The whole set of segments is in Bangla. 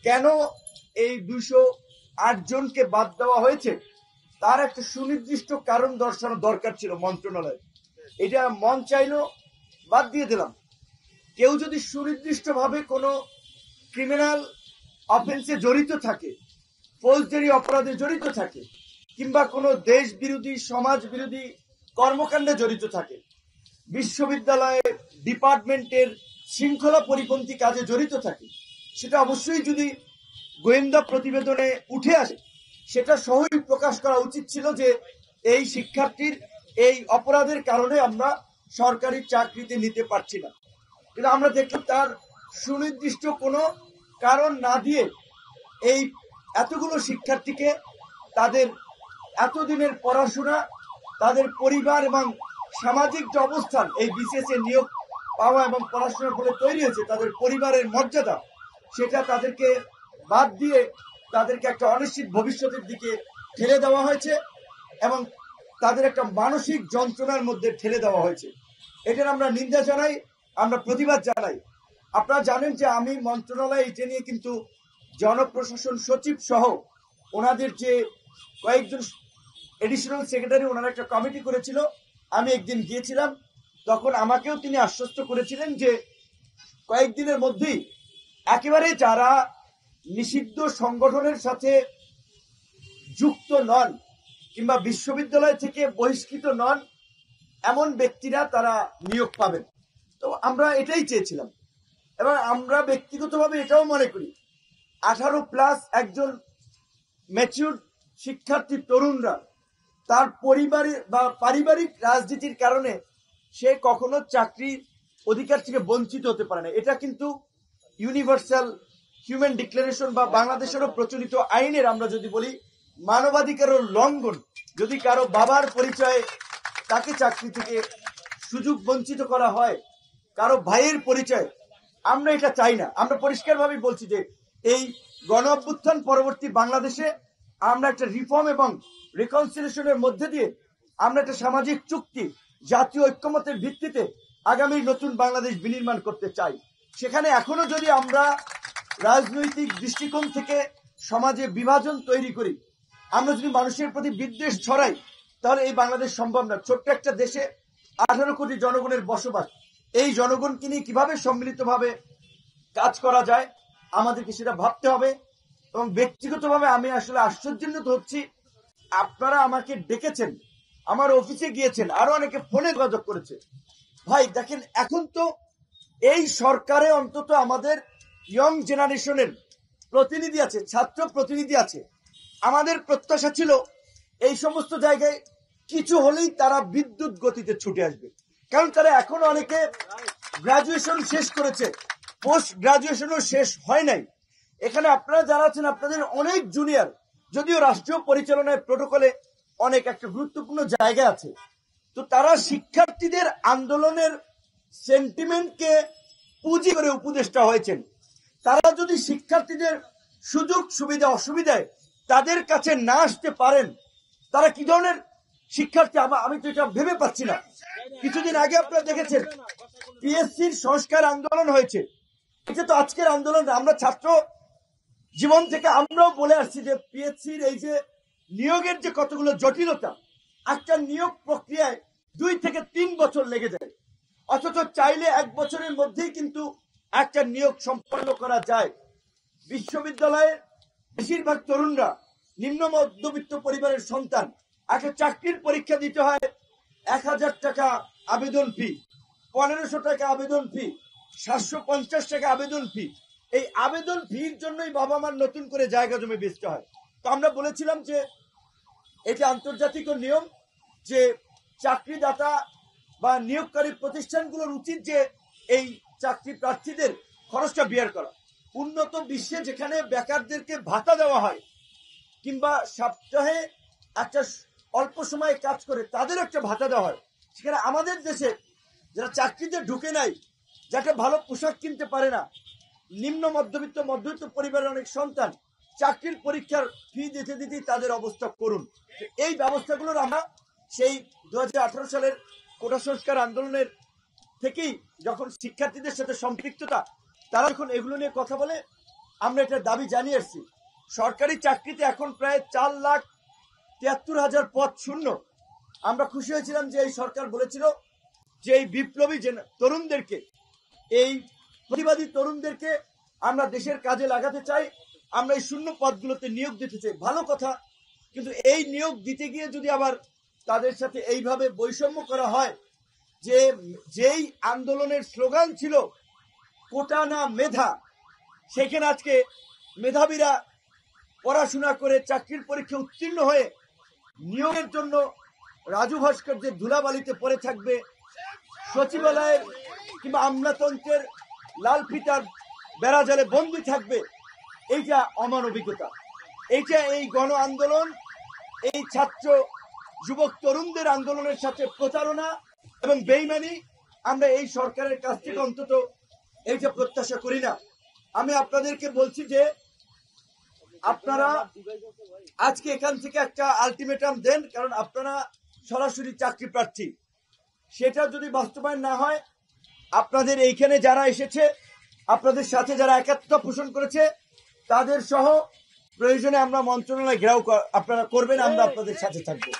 কেন এই 208 জনকে বাদ দেওয়া হয়েছে তার একটা সুনির্দিষ্ট কারণ দর্শানো দরকার ছিল মন্ত্রণালয়। এটা মন চাইলো বাদ দিয়ে দিলাম। কেউ যদি সুনির্দিষ্টভাবে কোনো ক্রিমিনাল অফেন্সে জড়িত থাকে, ফৌজদারি অপরাধে জড়িত থাকে, কিংবা কোনো দেশ বিরোধী সমাজ বিরোধী কর্মকাণ্ডে জড়িত থাকে, বিশ্ববিদ্যালয়ে ডিপার্টমেন্টের শৃঙ্খলা পরিপন্থী কাজে জড়িত থাকে, সেটা অবশ্যই যদি গোয়েন্দা প্রতিবেদনে উঠে আসে সেটা সহই প্রকাশ করা উচিত ছিল যে এই শিক্ষার্থীর এই অপরাধের কারণে আমরা সরকারি চাকরিতে নিতে পারছি না। কিন্তু আমরা দেখলাম তার সুনির্দিষ্ট কোনো কারণ না দিয়ে এই এতগুলো শিক্ষার্থীকে তাদের এতদিনের পড়াশোনা, তাদের পরিবার এবং সামাজিক যে অবস্থান এই বিসিএস এ নিয়োগ পাওয়া এবং পড়াশোনার ফলে তৈরি হয়েছে তাদের পরিবারের মর্যাদা, সেটা তাদেরকে বাদ দিয়ে তাদেরকে একটা অনিশ্চিত ভবিষ্যতের দিকে ঠেলে দেওয়া হয়েছে এবং তাদের একটা মানসিক যন্ত্রণার মধ্যে ঠেলে দেওয়া হয়েছে। এটার আমরা নিন্দা জানাই, আমরা প্রতিবাদ জানাই। আপনারা জানেন যে আমি মন্ত্রণালয়ে এটা নিয়ে কিন্তু জনপ্রশাসন সচিব সহ ওনাদের যে কয়েকজন এডিশনাল সেক্রেটারি ওনারা একটা কমিটি করেছিল, আমি একদিন গিয়েছিলাম, তখন আমাকেও তিনি আশ্বস্ত করেছিলেন যে কয়েকদিনের মধ্যেই একেবারে যারা নিষিদ্ধ সংগঠনের সাথে যুক্ত নন কিংবা বিশ্ববিদ্যালয় থেকে বহিষ্কৃত নন এমন ব্যক্তিরা তারা নিয়োগ পাবেন। তো আমরা এটাই চেয়েছিলাম এবং আমরা ব্যক্তিগতভাবে এটাও মনে করি 18+ একজন ম্যাচিউর শিক্ষার্থী তরুণরা তার পরিবারের বা পারিবারিক রাজনীতির কারণে সে কখনো চাকরির অধিকার থেকে বঞ্চিত হতে পারে না। এটা কিন্তু ইউনিভার্সাল হিউম্যান ডিক্লারেশন বা বাংলাদেশেরও প্রচলিত আইনের আমরা যদি বলি মানবাধিকারের লঙ্ঘন। যদি কারো বাবার পরিচয়ে তাকে চাকরি থেকে সুযোগ বঞ্চিত করা হয়, কারো ভাইয়ের পরিচয়, আমরা এটা চাই না। আমরা পরিষ্কারভাবে বলছি যে এই গণ অভ্যুত্থান পরবর্তী বাংলাদেশে আমরা একটা রিফর্ম এবং রিকনসিলিয়েশনের মধ্যে দিয়ে আমরা একটা সামাজিক চুক্তি জাতীয় ঐক্যমতের ভিত্তিতে আগামী নতুন বাংলাদেশ বিনির্মাণ করতে চাই। সেখানে এখনো যদি আমরা রাজনৈতিক দৃষ্টিকোণ থেকে সমাজে বিভাজন তৈরি করি, আমরা যদি মানুষের প্রতি বিদ্বেষ ছড়াই, তাহলে এই বাংলাদেশ সম্ভব না। ছোট্ট একটা দেশে 18 কোটি জনগণের বসবাস, এই জনগণকে নিয়ে কিভাবে সম্মিলিতভাবে কাজ করা যায় আমাদেরকে সেটা ভাবতে হবে। এবং ব্যক্তিগতভাবে আমি আসলে আশ্চর্যান্বিত হচ্ছি, আপনারা আমাকে ডেকেছেন, আমার অফিসে গিয়েছেন, আরো অনেকে ফোনে যোগাযোগ করেছে। ভাই দেখেন, এখন তো এই সরকারে অন্তত আমাদের ইয়ং জেনারেশনের প্রতিনিধি আছে, ছাত্র প্রতিনিধি আছে। আমাদের প্রত্যাশা ছিল এই সমস্ত জায়গায় কিছু হলেই তারা বিদ্যুৎ গতিতে ছুটে আসবে, কারণ তারা এখনো অনেকে গ্রাজুয়েশন শেষ করেছে, পোস্ট গ্রাজুয়েশনও শেষ হয় নাই। এখানে আপনারা যারা আছেন আপনাদের অনেক জুনিয়র, যদিও রাষ্ট্রীয় পরিচালনায় প্রোটোকলে অনেক একটা গুরুত্বপূর্ণ জায়গা আছে, তো তারা শিক্ষার্থীদের আন্দোলনের সেন্টিমেন্টকে পুঁজি করে উপদেষ্টা হয়েছেন। তারা যদি শিক্ষার্থীদের সুযোগ সুবিধা অসুবিধায় তাদের কাছে না আসতে পারেন, তারা কি ধরনের শিক্ষার্থী আমি তো এটা ভেবে পাচ্ছি না। কিছুদিন আগে আপনারা দেখেছেন পিএসসির সংস্কার আন্দোলন হয়েছে, এটা তো আজকের আন্দোলন। আমরা ছাত্র জীবন থেকে আমরাও বলে আসছি যে পিএসসির এই যে নিয়োগের যে কতগুলো জটিলতা, একটা নিয়োগ প্রক্রিয়ায় 2 থেকে 3 বছর লেগে যায়, অথচ চাইলে 1 বছরের মধ্যেই কিন্তু একটা নিয়োগ সম্পন্ন করা যায়। বিশ্ববিদ্যালয়ের বেশিরভাগ তরুণরা নিম্ন মধ্যবিত্ত পরিবারের সন্তান, একটা চাকরির পরীক্ষা দিতে হয় 1000 টাকা আবেদন ফি, 1500 টাকা আবেদন ফি, 750 টাকা আবেদন ফি। এই আবেদন ফির জন্যই বাবা মার নতুন করে জায়গা জমি বেচতে হয়। তো আমরা বলেছিলাম যে এটা আন্তর্জাতিক নিয়ম যে চাকরিদাতা বা নিয়োগকারী প্রতিষ্ঠানগুলোর উচিত যে এই চাকরি প্রার্থীদের খরচটা বিয়ার করা। উন্নত বিশ্বে যেখানে বেকারদেরকে ভাতা দেওয়া হয় কিংবা সপ্তাহে একটা অল্প সময়ে কাজ করে তাদের একটা ভাতা দেওয়া হয়, সেখানে আমাদের দেশে যারা চাকরিতে ঢুকে নাই, যাকে ভালো পোশাক কিনতে পারে না, নিম্ন মধ্যবিত্ত পরিবারের অনেক সন্তান চাকরির পরীক্ষার ফি দিতে দিতেই তাদের অবস্থা করুন। এই ব্যবস্থাগুলোর আমরা সেই 2018 সালের কোটা সংস্কার আন্দোলনের থেকেই যখন শিক্ষার্থীদের সাথে সম্পৃক্ততা, তারা যখন এগুলো নিয়ে কথা বলে আমরা এটার দাবি জানিয়ে এসেছি। সরকারি চাকরিতে এখন প্রায় 4,73,000 পদ শূন্য। আমরা খুশি হয়েছিলাম যে এই সরকার বলেছিল যে এই বিপ্লবী তরুণদেরকে, এই প্রতিবাদী তরুণদেরকে আমরা দেশের কাজে লাগাতে চাই, আমরা এই শূন্য পদগুলোতে নিয়োগ দিতে চাই। ভালো কথা, কিন্তু এই নিয়োগ দিতে গিয়ে যদি আবার তাদের সাথে এইভাবে বৈষম্য করা হয়, যে যেই আন্দোলনের স্লোগান ছিল কোটা না মেধা, সেখানে আজকে মেধাবীরা পড়াশোনা করে চাকরির পরীক্ষা উত্তীর্ণ হয়ে নিয়োগের জন্য রাজু ভাস্কর্যের ধুলাবালিতে পড়ে থাকবে, সচিবালয়ের কিংবা আমলাতন্ত্রের লাল ফিতার বেড়াজালে বন্দী থাকবে। এইটা অমানবিকতা, এইটা এই গণ আন্দোলন, এই ছাত্র যুবক তরুণদের আন্দোলনের সাথে প্রতারণা এবং বেইমানি। আমরা এই সরকারের কাছ থেকে অন্তত এইটা প্রত্যাশা করি না। আমি আপনাদেরকে বলছি যে আপনারা আজকে এখান থেকে একটা আলটিমেটাম দেন, কারণ আপনারা সরাসরি চাকরি প্রার্থী। সেটা যদি বাস্তবায়ন না হয়, আপনাদের এইখানে যারা এসেছে, আপনাদের সাথে যারা একাত্মতা পোষণ করেছে, তাদের সহ প্রয়োজনে আমরা মন্ত্রণালয় ঘেরাও আপনারা করবেন, আমরা আপনাদের সাথে থাকবো।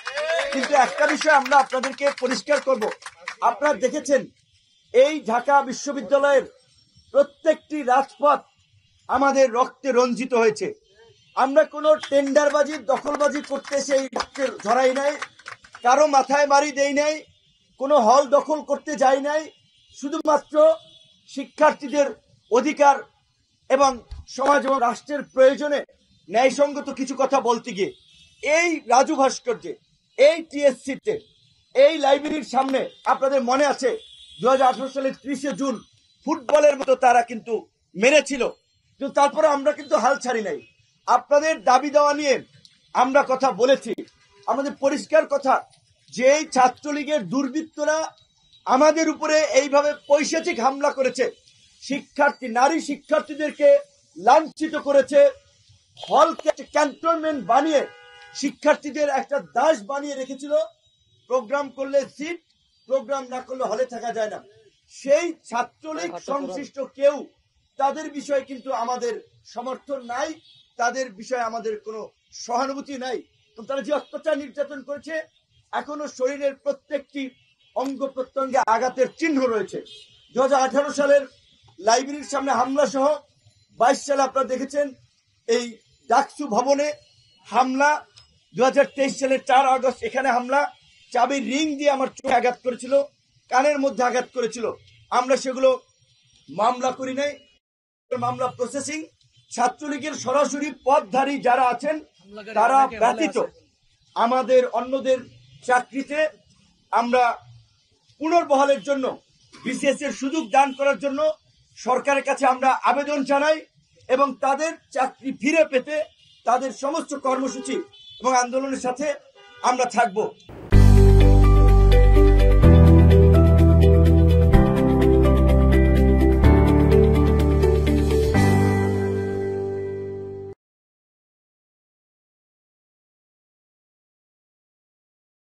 কিন্তু একটা বিষয় আমরা আপনাদেরকে পরিষ্কার করব, আপনারা দেখেছেন এই ঢাকা বিশ্ববিদ্যালয়ের প্রত্যেকটি রাজপথ আমাদের রক্তে রঞ্জিত হয়েছে। আমরা কোনো টেন্ডারবাজি, দখলবাজি করতে সেই রক্তে ঝরাই নাই, কারো মাথায় বাড়ি দেই নাই, কোনো হল দখল করতে যাই নাই। শুধুমাত্র শিক্ষার্থীদের অধিকার এবং সমাজ এবং রাষ্ট্রের প্রয়োজনে ন্যায়সঙ্গত কিছু কথা বলতে গিয়ে এই রাজু ভাস্কর্যে, এই টিএসসিতে, এই লাইব্রেরির সামনে আপনাদের মনে আছে 2018 সালের 30 জুন ফুটবলের মতো তারা কিন্তু মেরেছিল, কিন্তু তারপরে আমরা কিন্তু হাল ছাড়ি নাই। আপনাদের দাবি দেওয়া নিয়ে আমরা কথা বলেছি। আমাদের পরিষ্কার কথা, যে এই ছাত্রলীগের দুর্বৃত্তরা আমাদের উপরে এইভাবে পৈশাচিক হামলা করেছে, নারী শিক্ষার্থীদেরকে লাঞ্ছিত করেছে, হলকে ক্যান্টনমেন্ট বানিয়ে শিক্ষার্থীদের একটা দাস বানিয়ে রেখেছিল। প্রোগ্রাম করলে সিট, প্রোগ্রাম না করলে হলে থাকা যায় না। সেই ছাত্রলীগ সংশ্লিষ্ট কেউ, তাদের বিষয়ে কিন্তু আমাদের সমর্থন নাই, তাদের বিষয়ে আমাদের কোনো সহানুভূতি নাই। তারা যে অত্যাচার নির্যাতন করেছে, এখনো শরীরের প্রত্যেকটি অঙ্গ প্রত্যঙ্গে আঘাতের চিহ্ন রয়েছে। 2018 সালের লাইব্রেরির সামনে হামলা সহ 22 সালে আপনারা দেখেছেন এই ডাকসু ভবনে হামলা, 2023 সালের 4 আগস্ট এখানে হামলা, চাবির রিং দিয়ে আমার চোখে আঘাত করেছিল, কানের মধ্যে আঘাত করেছিল। আমরা সেগুলো মামলা করি নাই, মামলা প্রসেসিং। ছাত্রলীগের সরাসরি পদধারী যারা আছেন তারা ব্যতীত আমাদের অন্যদের চাকরিতে আমরা পুনর্বহালের জন্য, বিসিএস এর সুযোগ দান করার জন্য সরকারের কাছে আমরা আবেদন জানাই এবং তাদের চাকরি ফিরে পেতে তাদের সমস্ত কর্মসূচি এবং আন্দোলনের সাথে আমরা থাকব।